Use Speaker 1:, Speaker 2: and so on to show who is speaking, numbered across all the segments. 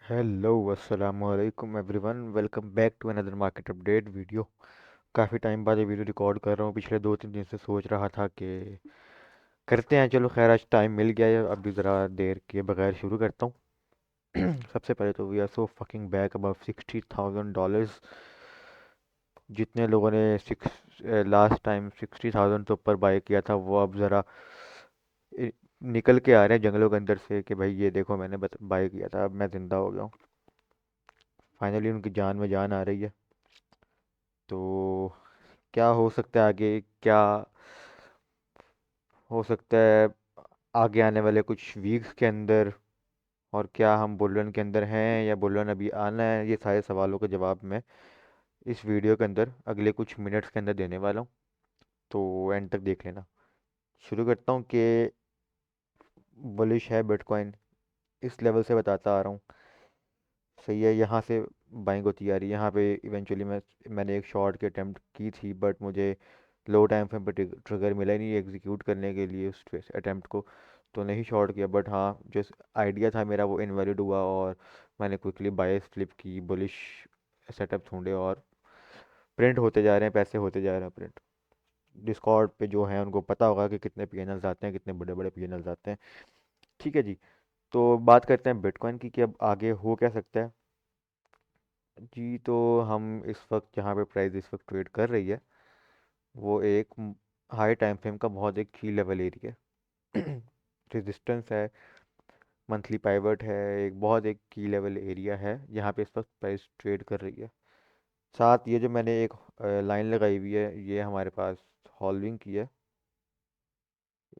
Speaker 1: Hello अस्सलाम वालेकुम everyone, welcome back to another market update video. काफ़ी टाइम बाद ये वीडियो रिकॉर्ड कर रहा हूँ। पिछले 2-3 दिन से सोच रहा था कि करते हैं। चलो खैर, आज टाइम मिल गया है। अभी ज़रा देर के बगैर शुरू करता हूँ। सबसे पहले तो we are so fucking back above $60,000। जितने लोगों ने सिक्स लास्ट टाइम 60,000 से ऊपर बाय किया था, वो अब ज़रा इ- निकल के आ रहे हैं जंगलों के अंदर से कि भाई ये देखो, मैंने बाय किया था, अब मैं ज़िंदा हो गया हूँ। फाइनली उनकी जान में जान आ रही है। तो क्या हो सकता है आगे, क्या हो सकता है आगे आने वाले कुछ वीक्स के अंदर, और क्या हम बुलरन के अंदर हैं या बुलरन अभी आना है, ये सारे सवालों के जवाब मैं इस वीडियो के अंदर अगले कुछ मिनट्स के अंदर देने वाला हूँ। तो एंड तक देख लेना। शुरू करता हूँ कि बुलिश है बिटकॉइन, इस लेवल से बताता आ रहा हूँ। सही है, यहाँ से बाइंग होती आ रही है। यहाँ पे इवेंचुअली मैंने एक शॉर्ट की अटेम्प्ट की थी, बट मुझे लो टाइम फ्रेम पर ट्रिगर मिला ही नहीं एग्जीक्यूट करने के लिए उस अटेम्प्ट को। तो नहीं शॉर्ट किया, बट हाँ, जो आइडिया था मेरा वो इनवैलिड हुआ, और मैंने क्विकली बाय फ्लिप की, बुलिश सेटअप ढूंढे, और प्रिंट होते जा रहे हैं, पैसे होते जा रहे हैं प्रिंट। डिस्कॉर्ड पे जो है उनको पता होगा कि कितने पीएनएल्स आते हैं, कितने बड़े बड़े पीएनएल्स आते हैं। ठीक है जी। तो बात करते हैं बिटकॉइन की कि अब आगे हो क्या सकता है जी। तो हम इस वक्त जहाँ पे प्राइस इस वक्त ट्रेड कर रही है, वो एक हाई टाइम फ्रेम का बहुत एक की लेवल एरिया है। रेजिस्टेंस है, मंथली पाइवट है, एक बहुत एक की लेवल एरिया है, यहाँ पे इस वक्त प्राइस ट्रेड कर रही है। साथ ये जो मैंने एक लाइन लगाई हुई है, ये हमारे पास हॉल्विंग की है।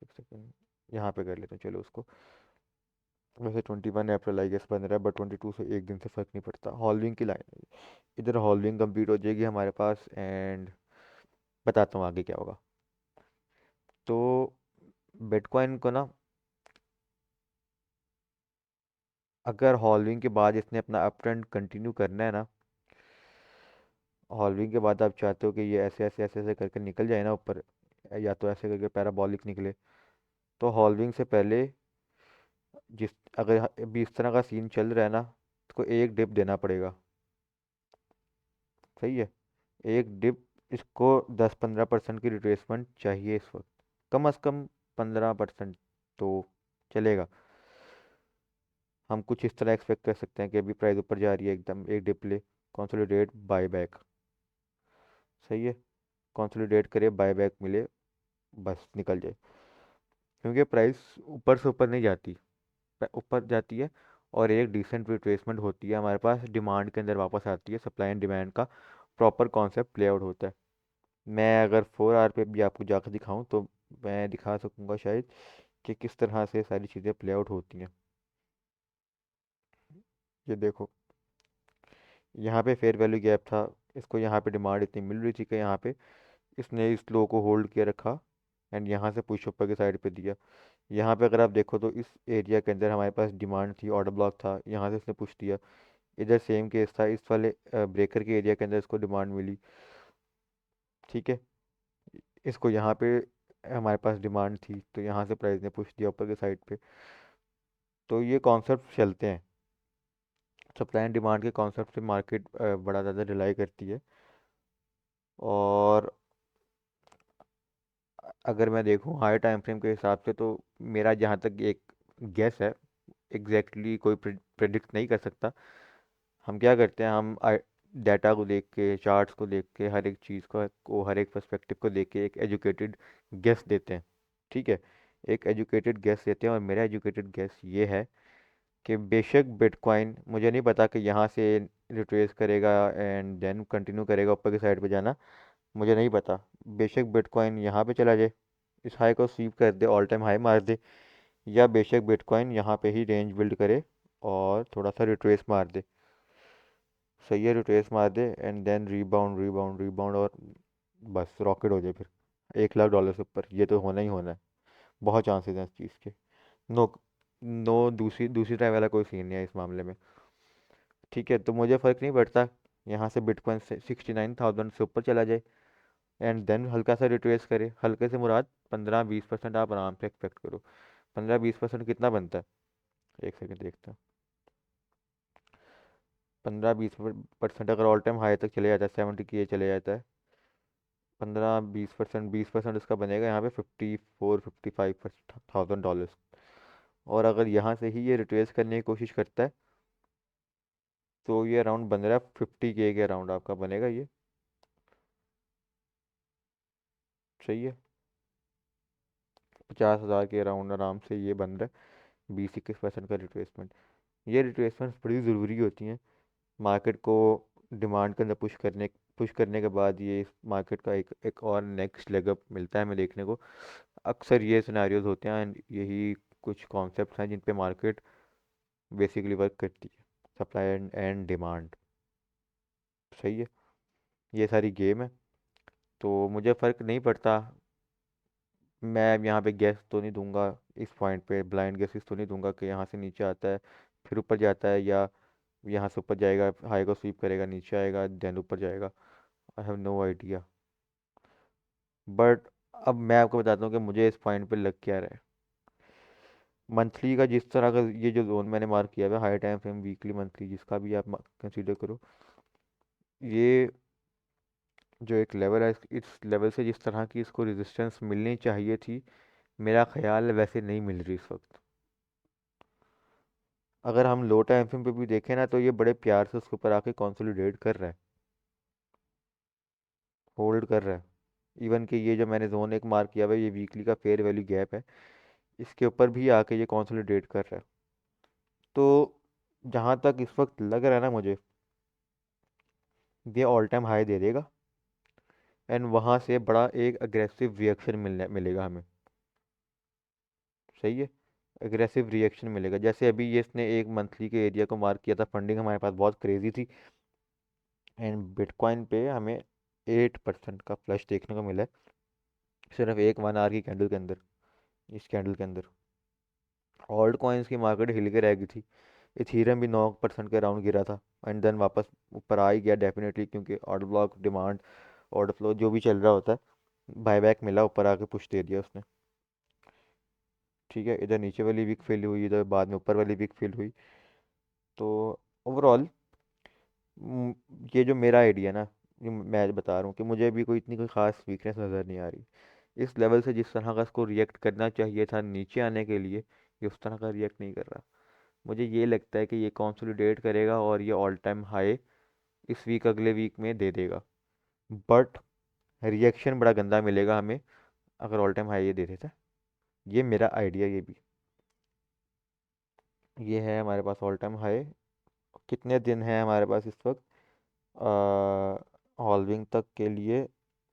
Speaker 1: एक सेकेंड, यहाँ पे कर लेते हैं चलो उसको। वैसे 21 अप्रैल आई गेस बन रहा है, बट 22 से एक दिन से फ़र्क नहीं पड़ता। हॉल्विंग की लाइन है, इधर हॉल्विंग कंप्लीट हो जाएगी हमारे पास, एंड बताता हूँ आगे क्या होगा। तो बिटकॉइन को ना, अगर हॉल्विंग के बाद इसने अपना अप ट्रेंड कंटिन्यू करना है ना, हॉल्विंग के बाद आप चाहते हो कि ये ऐसे ऐसे ऐसे ऐसे करके निकल जाए ना ऊपर, या तो ऐसे करके पैराबॉलिक निकले, तो हॉल्विंग से पहले जिस अगर अभी इस तरह का सीन चल रहा है ना, तो एक डिप देना पड़ेगा। सही है, एक डिप, इसको 10-15% की रिट्रेसमेंट चाहिए इस वक्त, कम अज़ कम 15% तो चलेगा। हम कुछ इस तरह एक्सपेक्ट कर सकते हैं कि अभी प्राइस ऊपर जा रही है, एकदम एक डिप ले, कंसोलिडेट बाय बैक। सही है, कंसोलिडेट करे, बाय बैक मिले, बस निकल जाए। क्योंकि प्राइस ऊपर से ऊपर नहीं जाती, ऊपर जाती है और एक डिसेंट रिट्रेसमेंट होती है, हमारे पास डिमांड के अंदर वापस आती है, सप्लाई एंड डिमांड का प्रॉपर कॉन्सेप्ट प्ले आउट होता है। मैं अगर 4 आवर पे भी आपको जाकर दिखाऊं तो मैं दिखा सकूंगा शायद कि किस तरह से सारी चीज़ें प्ले आउट होती हैं। ये देखो, यहाँ पे फेयर वैल्यू गैप था, इसको यहाँ पे डिमांड इतनी मिल रही थी कि यहाँ पे इसने इस लो को होल्ड किया रखा, एंड यहाँ से पुश ऊपर की साइड पे दिया। यहाँ पे अगर आप देखो तो इस एरिया के अंदर हमारे पास डिमांड थी, ऑर्डर ब्लॉक था, यहाँ से इसने पुश दिया। इधर सेम केस था, इस वाले ब्रेकर के एरिया के अंदर इसको डिमांड मिली। ठीक है, इसको यहाँ पे हमारे पास डिमांड थी, तो यहाँ से प्राइस ने पुश दिया ऊपर की साइड पे। तो ये कॉन्सेप्ट चलते हैं, सप्लाई एंड डिमांड के कॉन्सेप्ट से मार्केट बड़ा ज़्यादा रिलाई करती है। और अगर मैं देखूँ हाई टाइम फ्रेम के हिसाब से, तो मेरा जहाँ तक एक गेस है, एग्जैक्टली कोई प्रेडिक्ट नहीं कर सकता। हम क्या करते हैं, हम डाटा को देख के, चार्ट्स को देख के, हर एक चीज़ को हर एक पर्सपेक्टिव को देख के एक एजुकेटेड गेस देते हैं। ठीक है, एक एजुकेटेड गेस देते हैं, और मेरा एजुकेटेड गेस ये है कि बेशक बिटकॉइन, मुझे नहीं पता कि यहाँ से रिट्रेस करेगा एंड देन कंटिन्यू करेगा ऊपर की साइड पे जाना, मुझे नहीं पता। बेशक बिटकॉइन यहाँ पे चला जाए, इस हाई को स्वीप कर दे, ऑल टाइम हाई मार दे, या बेशक बिटकॉइन यहाँ पे ही रेंज बिल्ड करे और थोड़ा सा रिट्रेस मार दे। सही है, रिट्रेस मार दे and then rebound rebound rebound, और बस रॉकेट हो जाए फिर $1 लाख से ऊपर। ये तो होना ही होना है, बहुत चांसेस हैं इस चीज़ के। नो, नो, दूसरी दूसरी टाइप वाला कोई सीन नहीं है इस मामले में। ठीक है, तो मुझे फ़र्क नहीं पड़ता यहाँ से बिटकॉइन से 69,000 से ऊपर चला जाए, एंड देन हल्का सा रिट्रेस करे। हल्के से मुराद 15-20% आप आराम से एक्सपेक्ट करो। 15-20% कितना बनता है, एक सेकंड देखता हूँ। 15-20% अगर ऑल टाइम हाई तक चले जाता है, 70 की ये चले जाता है, 15-20%, 20% उसका बनेगा यहाँ पे 54-55 थाउजेंड डॉलर्स। और अगर यहाँ से ही ये रिट्रेस करने की कोशिश करता है तो ये अराउंड बन रहा है 50K के अराउंड आपका बनेगा ये। सही है, 50,000 के अराउंड आराम से ये बन रहा है 20-21% का रिट्रेसमेंट। ये रिट्रेसमेंट्स बड़ी ज़रूरी होती हैं मार्केट को डिमांड के अंदर पुश करने के बाद। ये इस मार्केट का एक एक और नेक्स्ट लेग अप मिलता है हमें देखने को। अक्सर ये सिनेरियोज होते हैं and यही कुछ कॉन्सेप्ट्स हैं जिन पे मार्केट बेसिकली वर्क करती है, सप्लाई एंड डिमांड। सही है, ये सारी गेम है। तो मुझे फ़र्क नहीं पड़ता, मैं यहाँ पे गैस तो नहीं दूंगा, इस पॉइंट पे ब्लाइंड गेसेस तो नहीं दूंगा कि यहाँ से नीचे आता है फिर ऊपर जाता है, या यहाँ से ऊपर जाएगा हाई को स्वीप करेगा नीचे आएगा देन ऊपर जाएगा। I have no idea. But अब मैं आपको बताता हूँ कि मुझे इस पॉइंट पे लग क्या रहा है। मंथली का जिस तरह का ये जो जोन मैंने मार्क किया हुआ है, high time frame, weekly, monthly, जिसका भी आप कंसीडर करो, ये जो एक लेवल है इस लेवल से जिस तरह की इसको रेजिस्टेंस मिलनी चाहिए थी, मेरा ख्याल है वैसे नहीं मिल रही इस वक्त। अगर हम लो टाइम फ्रेम पे भी देखें ना तो ये बड़े प्यार से उसके ऊपर आके कंसोलिडेट कर रहा है, होल्ड कर रहा है। इवन कि ये जो मैंने जोन एक मार्क किया हुआ है, ये वीकली का फेयर वैल्यू गैप है, इसके ऊपर भी आके ये कंसोलिडेट कर रहा है। तो जहाँ तक इस वक्त लग रहा है ना मुझे, ये ऑल टाइम हाई दे देगा एंड वहाँ से बड़ा एक अग्रेसिव रिएक्शन मिलेगा हमें। सही है, एग्रेसिव रिएक्शन मिलेगा। जैसे अभी ये इसने एक मंथली के एरिया को मार्क किया था, फंडिंग हमारे पास बहुत क्रेजी थी एंड बिटकॉइन पे हमें 8% का फ्लश देखने को मिला है सिर्फ एक 1 आवर की कैंडल के अंदर। इस कैंडल के अंदर ऑल्ट कॉइन्स की मार्केट हिल के रह गई थी, इथीरियम भी 9% के अराउंड गिरा था एंड देन वापस ऊपर आ ही गया डेफिनेटली, क्योंकि order block, demand, order flow जो भी चल रहा होता है, बायबैक मिला, ऊपर आके पुश दे दिया उसने। ठीक है, इधर नीचे वाली वीक फील हुई, इधर बाद में ऊपर वाली वीक फील हुई। तो ओवरऑल ये जो मेरा आइडिया ना, ये मैं बता रहा हूँ कि मुझे भी कोई ख़ास वीकनेस नज़र नहीं आ रही। इस लेवल से जिस तरह का इसको रिएक्ट करना चाहिए था नीचे आने के लिए, ये उस तरह का रिएक्ट नहीं कर रहा। मुझे ये लगता है कि ये कंसोलिडेट करेगा और ये ऑल टाइम हाई इस वीक अगले वीक में दे देगा, बट रिएक्शन बड़ा गंदा मिलेगा हमें अगर ऑल टाइम हाई ये दे देता है। ये मेरा आइडिया ये भी। ये है हमारे पास ऑल टाइम हाई। कितने दिन है हमारे पास इस वक्त हॉल्विंग तक के लिए?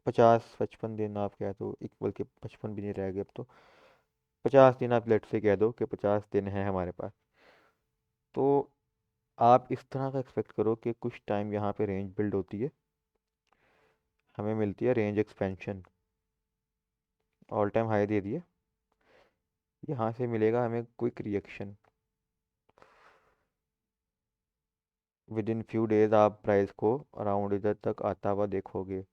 Speaker 1: 50-55 दिन आप कह दो, इक्वल के 55 भी नहीं रह गए अब तो। 50 दिन आप लेट से कह दो कि 50 दिन है हमारे पास। तो आप इस तरह का एक्सपेक्ट करो कि कुछ टाइम यहाँ पे रेंज बिल्ड होती है, हमें मिलती है range expansion, all time high दे दिए, यहाँ से मिलेगा हमें quick reaction. Within few days आप प्राइस को अराउंड इधर तक आता हुआ देखोगे।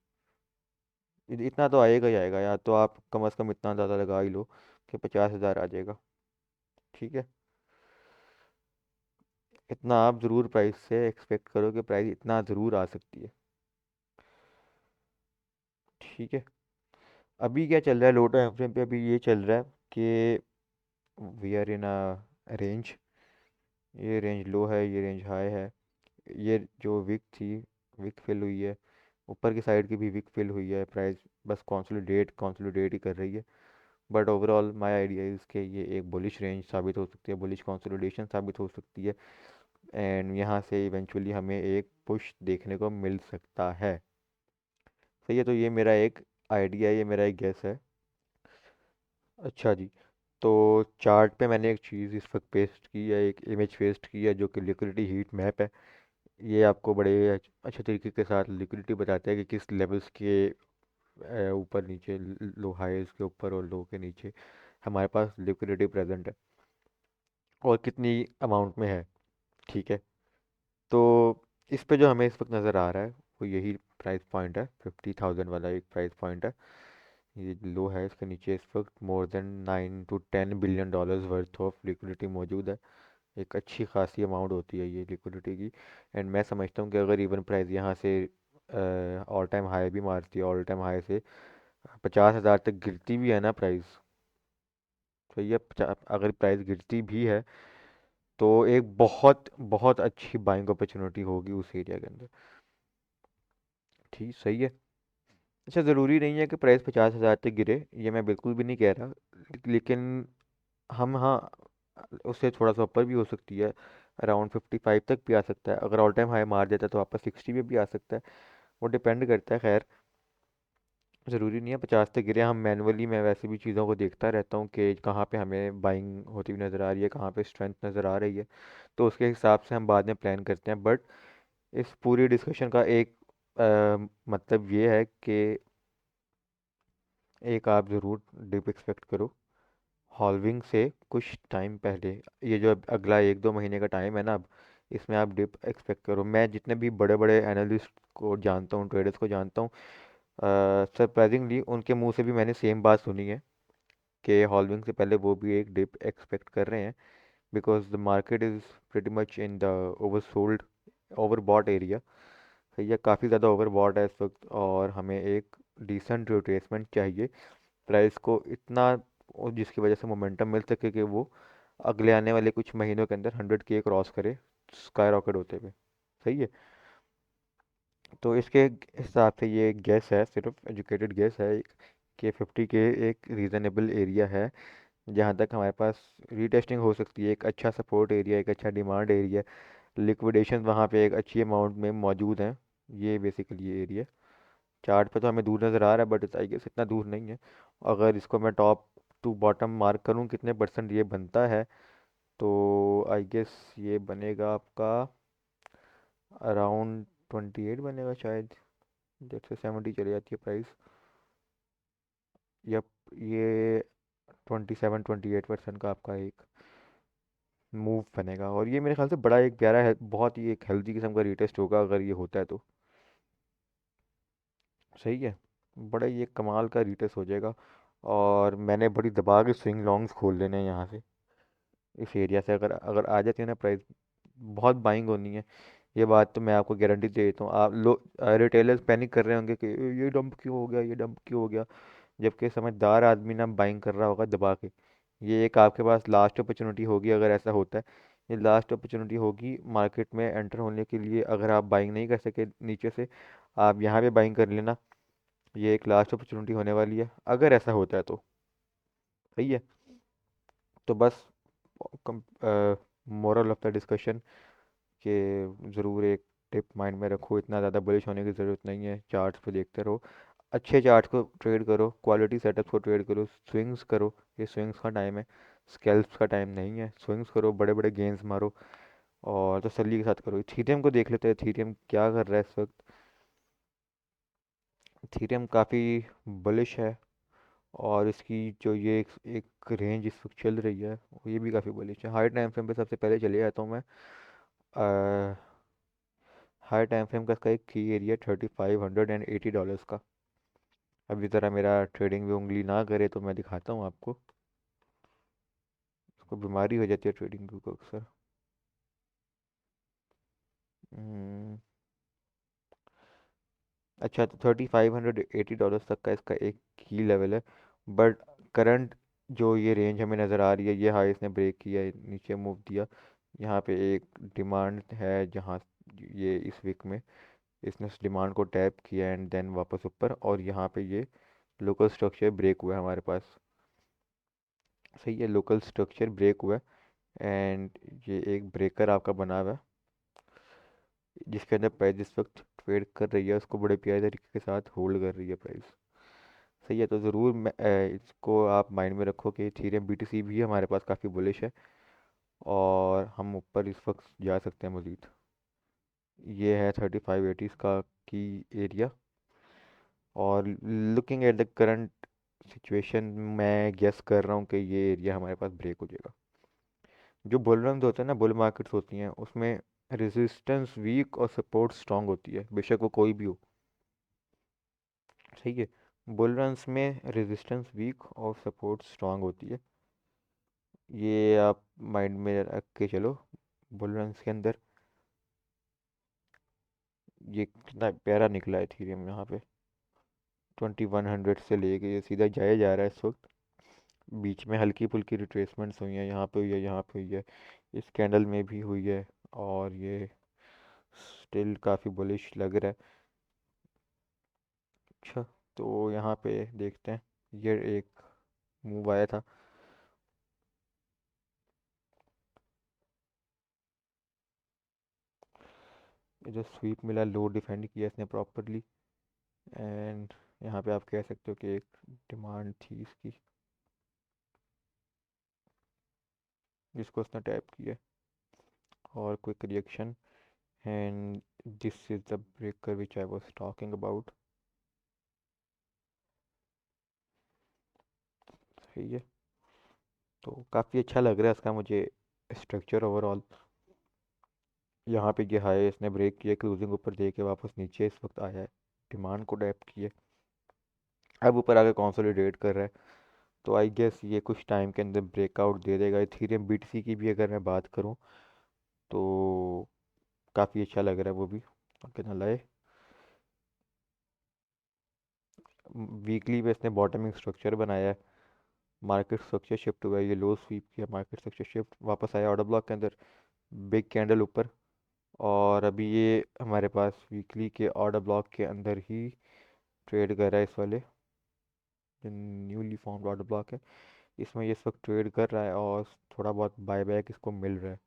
Speaker 1: इतना तो आएगा ही आएगा, या तो आप कम से कम इतना ज़्यादा लगा ही लो कि 50,000 आ जाएगा। ठीक है, इतना आप ज़रूर प्राइस से एक्सपेक्ट करो कि प्राइस इतना ज़रूर आ सकती है। ठीक है, अभी क्या चल रहा है लो टाइम फ्रेम पे? अभी ये चल रहा है कि we are in a range, ये रेंज लो है, ये रेंज हाई है। ये जो विक थी, विक फिल हुई है, ऊपर की साइड की भी विक फिल हुई है, प्राइस बस कंसोलिडेट ही कर रही है। But overall my idea is कि ये एक बुलिश रेंज साबित हो सकती है, बुलिश कंसोलिडेशन साबित हो सकती है एंड यहाँ से इवेंचुअली हमें एक पुश देखने को मिल सकता है। सही है, तो ये मेरा एक आइडिया, ये मेरा एक गेस है। अच्छा जी, तो चार्ट पे मैंने एक चीज़ इस वक्त पेस्ट की है, एक इमेज पेस्ट की है जो कि लिक्विडिटी हीट मैप है। ये आपको बड़े अच्छे तरीके के साथ लिक्विडिटी बताता है कि किस लेवल्स के ऊपर नीचे, लो हाईज के ऊपर और लो के नीचे हमारे पास लिक्विडिटी प्रेजेंट है और कितनी अमाउंट में है। ठीक है, तो इस पे जो हमें इस वक्त नज़र आ रहा है वो यही प्राइस पॉइंट है, 50,000 वाला एक प्राइस पॉइंट है। ये लो है, इसके नीचे इस वक्त more than 9 to 10 billion dollars worth of liquidity मौजूद है एक अच्छी खासी अमाउंट होती है ये लिक्विडिटी की। एंड मैं समझता हूँ कि अगर इवन प्राइस यहाँ से ऑल टाइम हाई भी मारती है, ऑल टाइम हाई से 50,000 तक गिरती भी है ना प्राइस, सही है, अगर प्राइस गिरती भी है तो एक बहुत बहुत अच्छी बाइंग अपॉर्चुनिटी होगी उस एरिया के अंदर। ठीक, सही है। अच्छा, ज़रूरी नहीं है कि प्राइस 50,000 तक गिरे, ये मैं बिल्कुल भी नहीं कह रहा, लेकिन हम, हाँ, उससे थोड़ा सा ऊपर भी हो सकती है, अराउंड 55 तक भी आ सकता है। अगर ऑल टाइम हाई मार देता है तो वापस 60 पे भी आ सकता है। वो डिपेंड करता है, खैर ज़रूरी नहीं है 50 तक गिरे। हम मैनुअली, मैं वैसे भी चीज़ों को देखता रहता हूँ कि कहाँ पे हमें बाइंग होती हुई नज़र आ रही है, कहाँ पे स्ट्रेंथ नज़र आ रही है, तो उसके हिसाब से हम बाद में प्लान करते हैं। बट इस पूरी डिस्कशन का एक मतलब ये है कि एक आप ज़रूर डिप एक्सपेक्ट करो हॉल्विंग से कुछ टाइम पहले। ये जो अगला 1-2 महीने का टाइम है ना, अब इसमें आप डिप एक्सपेक्ट करो। मैं जितने भी बड़े बड़े एनालिस्ट को जानता हूँ, ट्रेडर्स को जानता हूँ, सरप्राइजिंगली उनके मुंह से भी मैंने सेम बात सुनी है कि हॉल्विंग से पहले वो भी एक डिप एक्सपेक्ट कर रहे हैं, because the market is pretty much in the over sold, over bought area. सही है, काफ़ी ज़्यादा ओवर बॉट है इस वक्त, और हमें एक डिसेंट रिट्रेसमेंट चाहिए प्राइस को इतना, और जिसकी वजह से मोमेंटम मिल सके कि वो अगले आने वाले कुछ महीनों के अंदर 100K क्रॉस करे, स्काई रॉकेट होते हुए। सही है। तो इसके हिसाब से ये गैस है, सिर्फ एजुकेटेड गैस है, कि 50K एक रीज़नेबल एरिया है जहाँ तक हमारे पास रीटेस्टिंग हो सकती है, एक अच्छा सपोर्ट एरिया, एक अच्छा डिमांड एरिया, लिक्विडेशन वहाँ पे एक अच्छी अमाउंट में मौजूद हैं। ये बेसिकली ये एरिया चार्ट पे तो हमें दूर नज़र आ रहा है, बट आई गेस इतना दूर नहीं है। अगर इसको मैं टॉप टू बॉटम मार्क करूँ कितने परसेंट ये बनता है, तो आई गेस ये बनेगा आपका अराउंड 28 बनेगा शायद, जैसे 70 चली जाती है प्राइस। यप, ये 27-28% का आपका एक मूव बनेगा, और ये मेरे ख्याल से बड़ा एक प्यारा है, बहुत ही एक हेल्दी किस्म का रिटेस्ट होगा अगर ये होता है तो। सही है, बड़ा ही एक कमाल का रिटेस्ट हो जाएगा। और मैंने बड़ी दबा के स्विंग लॉन्ग्स खोल लेने हैं यहाँ से, इस एरिया से अगर अगर आ जाती है ना प्राइस, बहुत बाइंग होनी है। ये बात तो मैं आपको गारंटी दे देता हूँ। आप लोग रिटेलर्स पैनिक कर रहे होंगे कि ये डंप क्यों हो गया, ये डंप क्यों हो गया, जबकि समझदार आदमी ना बाइंग कर रहा होगा दबा के। ये एक आपके पास लास्ट अपॉर्चुनिटी होगी अगर ऐसा होता है। ये लास्ट अपॉर्चुनिटी होगी मार्केट में एंटर होने के लिए, अगर आप बाइंग नहीं कर सके नीचे से, आप यहाँ पे बाइंग कर लेना। ये एक लास्ट अपॉर्चुनिटी होने वाली है अगर ऐसा होता है तो। सही है। तो बस मोरल ऑफ द डिस्कशन कि ज़रूर एक टिप माइंड में रखो, इतना ज़्यादा बुलिश होने की ज़रूरत नहीं है, चार्ट्स को देखते रहो, अच्छे चार्ट्स को ट्रेड करो, क्वालिटी सेटअप्स को ट्रेड करो, स्विंग्स करो। ये स्विंग्स का टाइम है, स्कैल्प्स का टाइम नहीं है। स्विंग्स करो, बड़े बड़े गेंस मारो, और तसल्ली के साथ करो। इथीरियम को देख लेते हैं, इथीरियम क्या कर रहा है इस वक्त। इथीरियम काफ़ी बुलिश है, और इसकी जो ये एक रेंज इस वक्त चल रही है वो ये भी काफ़ी बुलिश है। हाई टाइम फ्रेम पे सबसे पहले चले जाता हूँ मैं। हाई टाइम फ्रेम का इसका एक की एरिया $3,580 का। अभी ज़रा मेरा ट्रेडिंग भी उंगली ना करे तो मैं दिखाता हूँ आपको, उसको बीमारी हो जाती है ट्रेडिंग को अक्सर। हम्म, अच्छा, तो $3,580 तक का इसका एक की लेवल है। बट करंट जो ये रेंज हमें नज़र आ रही है, ये हाई इसने ब्रेक किया है, नीचे मूव दिया। यहाँ पे एक डिमांड है जहाँ ये इस वीक में इसने उस डिमांड को टैप किया एंड देन वापस ऊपर, और यहाँ पे ये लोकल स्ट्रक्चर ब्रेक हुआ है हमारे पास। सही है, लोकल स्ट्रक्चर ब्रेक हुआ है, एंड ये एक ब्रेकर आपका बना हुआ है जिसके अंदर प्राइस इस वक्त ट्रेड कर रही है, उसको बड़े प्यारे तरीके के साथ होल्ड कर रही है प्राइस। सही है, तो ज़रूर इसको आप माइंड में रखो कि इथेरियम बीटीसी भी हमारे पास काफ़ी बुलिश है, और हम ऊपर इस वक्त जा सकते हैं मज़ीद। ये है 3580 का की एरिया, और looking at the current situation मैं गेस कर रहा हूँ कि ये एरिया हमारे पास ब्रेक हो जाएगा। जो बुल रन होते हैं ना, बुल मार्केट्स होती हैं, उसमें रेजिस्टेंस वीक और सपोर्ट स्ट्रांग होती है, बेशक वो कोई भी हो। सही है, बुल रन्स में रेजिस्टेंस वीक और सपोर्ट स्ट्रांग होती है। ये आप माइंड में रख के चलो। बुलियंस के अंदर ये कितना प्यारा निकला है इथेरियम यहाँ पे। 2100 से लेके ये सीधा जाया जा रहा है इस वक्त। बीच में हल्की फुल्की रिट्रेसमेंट्स हुई हैं, यहाँ पे हुई है, यहाँ पे हुई है, इस कैंडल में भी हुई है। और ये स्टिल काफ़ी बुलिश लग रहा है। अच्छा, तो यहाँ पे देखते हैं। ये एक मूव आया था। ये जो स्वीप मिला, लो डिफेंड किया इसने प्रॉपरली। एंड यहाँ पे आप कह सकते हो कि एक डिमांड थी इसकी, जिसको उसने टैप किया। और quick reaction, and this is the breaker which I was talking about. सही है। तो काफ़ी अच्छा लग रहा है इसका मुझे स्ट्रक्चर ओवरऑल। यहाँ पे ये हाई इसने ब्रेक किया, क्रूजिंग ऊपर दे के वापस नीचे इस वक्त आया है, डिमांड को टैप किए, अब ऊपर आके कंसोलिडेट कर रहा है। तो आई गेस ये कुछ टाइम के अंदर ब्रेकआउट दे देगा। इथेरियम बीटीसी की भी अगर मैं बात करूँ तो काफ़ी अच्छा लग रहा है वो भी। कितना लाए, वीकली पे इसने बॉटमिंग स्ट्रक्चर बनाया है, मार्केट स्ट्रक्चर शिफ्ट हुआ है, ये लो स्वीप किया, मार्केट स्ट्रक्चर शिफ्ट वापस आया ऑर्डर ब्लॉक के अंदर, बिग कैंडल ऊपर। और अभी ये हमारे पास वीकली के ऑर्डर ब्लॉक के अंदर ही ट्रेड कर रहा है। इस वाले जो न्यूली फॉर्म्ड ऑर्डर ब्लॉक है, इसमें ये इस वक्त ट्रेड कर रहा है और थोड़ा बहुत बाय बैक इसको मिल रहा है।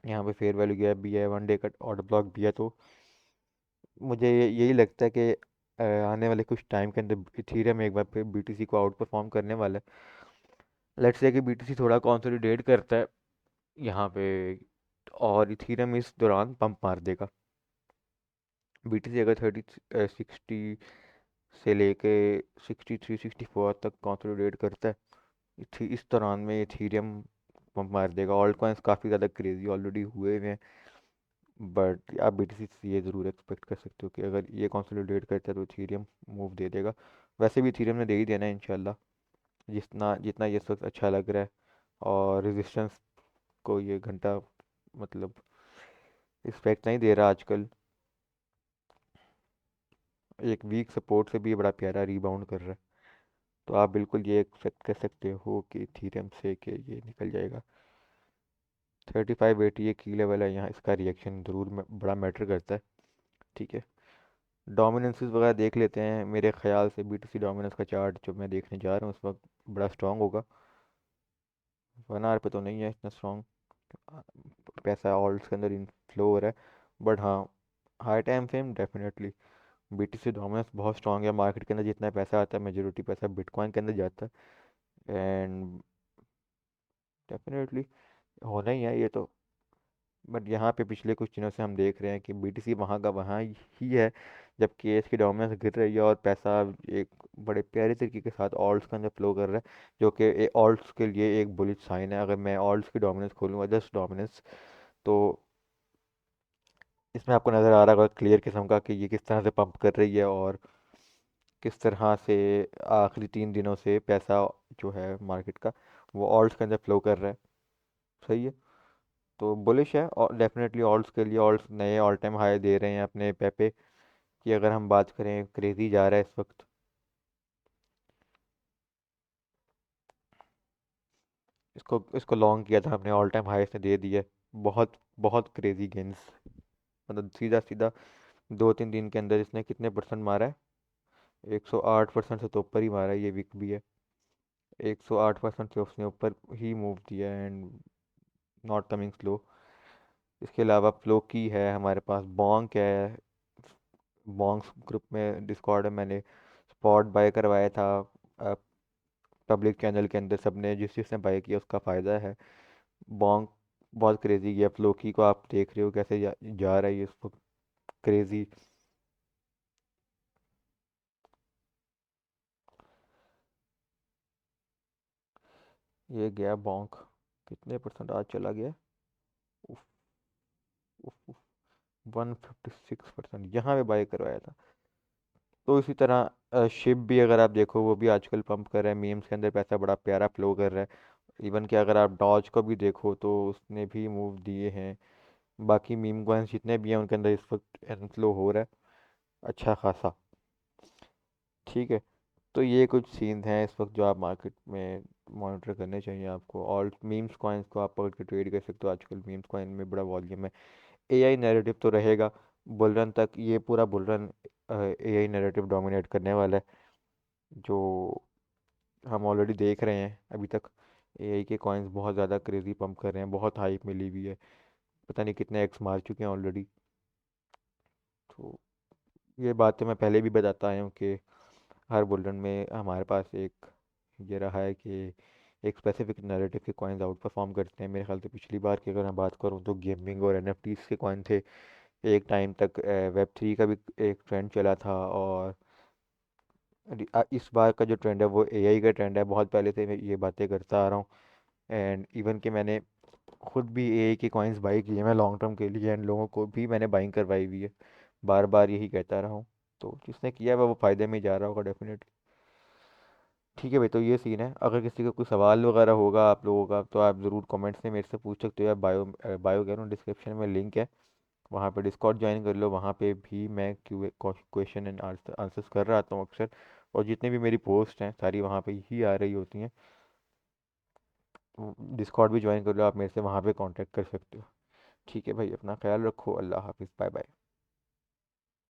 Speaker 1: यहाँ पे फेयर वैल्यू गैप भी है, वन डे का ऑर्डर ब्लॉक भी है। तो मुझे यही लगता है कि आने वाले कुछ टाइम के अंदर इथेरियम एक बार फिर बीटीसी को आउट परफॉर्म करने वाला है। लेट्स से कि बीटीसी थोड़ा कंसोलिडेट करता है यहाँ पे, और इथेरियम इस दौरान पंप मार देगा। बीटीसी अगर 60 से लेके 63 64 तक कंसोलिडेट करता है, इस दौरान में इथेरियम पंप मार देगा। ऑल्ट कॉइन्स काफ़ी ज़्यादा क्रेजी ऑलरेडी हुए हुए हैं, बट आप बीटीसी से ये ज़रूर एक्सपेक्ट कर सकते हो कि अगर ये कंसोलिडेट करता है तो इथेरियम मूव दे देगा। वैसे भी इथेरियम ने दे ही देना है इंशाल्लाह, जितना जितना ये सब अच्छा लग रहा है। और रेजिस्टेंस को ये घंटा मतलब रिस्पेक्ट नहीं दे रहा आजकल, एक वीक सपोर्ट से भी ये बड़ा प्यारा रिबाउंड कर रहा है। तो आप बिल्कुल ये एक्सपेक्ट कर सकते हो कि इथेरियम से कि ये निकल जाएगा। 3580 ये की लेवल है, यहाँ इसका रिएक्शन ज़रूर बड़ा मैटर करता है। ठीक है, डोमिनेंसेस वगैरह देख लेते हैं। मेरे ख्याल से बीटीसी डोमिनेंस का चार्ट जो मैं देखने जा रहा हूँ उस वक्त बड़ा स्ट्रांग होगा। 1 आवर पे तो नहीं है इतना स्ट्रांग, पैसा ऑल्ट्स के अंदर इनफ्लो हो रहा है। बट हाँ, high time frame definitely BTC dominance बहुत स्ट्रांग है। मार्केट के अंदर जितना पैसा आता है मेजोरिटी पैसा बिटकॉइन के अंदर जाता है। एंड डेफिनेटली होना ही है ये तो। बट यहाँ पे पिछले कुछ दिनों से हम देख रहे हैं कि बीटीसी वहाँ का वहाँ ही है, जबकि इसकी डोमिनेंस गिर रही है और पैसा एक बड़े प्यारे तरीके के साथ ऑल्ट्स के अंदर फ्लो कर रहा है, जो कि ऑल्ट्स के लिए एक बुलिश साइन है। अगर मैं ऑल्ट्स की डोमिनेंस खोलूँगा, जस्ट डोमिनेंस, तो इसमें आपको नज़र आ रहा होगा क्लियर किस्म का कि ये किस तरह से पंप कर रही है और किस तरह से आखिरी 3 दिनों से पैसा जो है मार्केट का वो ऑल्ट्स के अंदर फ्लो कर रहा है। सही है, तो बुलिश है और डेफिनेटली ऑल्ट्स के लिए। ऑल्ट्स नए ऑल टाइम हाई दे रहे हैं अपने पेपे की, अगर हम बात करें क्रेजी जा रहा है इस वक्त। इसको इसको लॉन्ग किया था हमने, ऑल टाइम हाई इसने दे दिया है। बहुत बहुत क्रेजी गेंस, मतलब सीधा सीधा 2 3 दिन के अंदर इसने कितने परसेंट मारा है, 108% से तो ऊपर ही मारा है। ये वीक भी है, 108% से उसने ऊपर ही मूव दिया है, एंड नॉट कमिंग स्लो। इसके अलावा फ्लोकी है हमारे पास, बॉन्क है। बॉन्क्स ग्रुप में डिस्कॉर्ड में मैंने स्पॉट बाय करवाया था पब्लिक चैनल के अंदर, सबने जिस जिसने बाय किया उसका फ़ायदा है। बॉन्क बहुत क्रेजी गया, फ्लोकी को आप देख रहे हो कैसे जा रहा है ये इसको क्रेजी। ये गया बॉन्क, कितने परसेंट आज चला गया, उफ, उफ, 156% यहाँ पे बाय करवाया था। तो इसी तरह शिप भी अगर आप देखो वो भी आजकल पंप कर रहा है, मीम्स के अंदर पैसा बड़ा प्यारा फ्लो कर रहा है। इवन कि अगर आप डॉज को भी देखो तो उसने भी मूव दिए हैं। बाकी मीम कॉइन्स जितने भी हैं उनके अंदर इस वक्त इनफ्लो हो रहा है अच्छा खासा। ठीक है। तो ये कुछ सीन हैं इस वक्त जो आप मार्केट में मॉनिटर करने चाहिए आपको। और मीम्स कॉइन्स को आप पकड़ के ट्रेड कर सकते हो। आजकल मीम्स कॉइन में बड़ा वॉल्यूम है। एआई नैरेटिव तो रहेगा बुलरन तक। ये पूरा बुलरन एआई नैरेटिव डोमिनेट करने वाला है, जो हम ऑलरेडी देख रहे हैं अभी तक। एआई के कॉइन्स बहुत ज़्यादा क्रेजी पंप कर रहे हैं, बहुत हाइप मिली हुई है। पता नहीं कितने एक्स मार चुके हैं ऑलरेडी। तो ये बातें मैं पहले भी बताता आया हूँ कि हर बुलरन में हमारे पास एक ये रहा है कि एक स्पेसिफिक नैरेटिव के कॉइन्स आउट परफॉर्म करते हैं। मेरे ख्याल से पिछली बार की अगर मैं बात करूँ तो गेमिंग और एनएफटीज के कॉइन थे। एक टाइम तक वेब 3 का भी एक ट्रेंड चला था। और इस बार का जो ट्रेंड है वो एआई का ट्रेंड है। बहुत पहले से मैं ये बातें करता आ रहा हूँ। एंड इवन कि मैंने खुद भी एआई के कॉइन्स बाई किए मैं लॉन्ग टर्म के लिए, एंड लोगों को भी मैंने बाइंग करवाई हुई है। बार बार यही कहता रहा हूँ। तो जिसने किया है वो फ़ायदे में ही जा रहा होगा डेफिनेटली। ठीक है भाई, तो ये सीन है। अगर किसी का कोई सवाल वगैरह होगा आप लोगों का तो आप ज़रूर कमेंट्स में मेरे से पूछ सकते हो, या बायो कह रहा हूँ, डिस्क्रिप्शन में लिंक है, वहाँ पे डिस्कॉर्ड ज्वाइन कर लो। वहाँ पे भी मैं क्वेश्चन एंड आंसर्स कर रहा आता हूँ अक्सर। और जितने भी मेरी पोस्ट हैं सारी वहाँ पे ही आ रही होती हैं। डिस्कॉर्ड भी ज्वाइन कर लो आप मेरे से, वहाँ पे कांटेक्ट कर सकते हो। ठीक है भाई, अपना ख्याल रखो। अल्लाह हाफिज़, बाय बाय।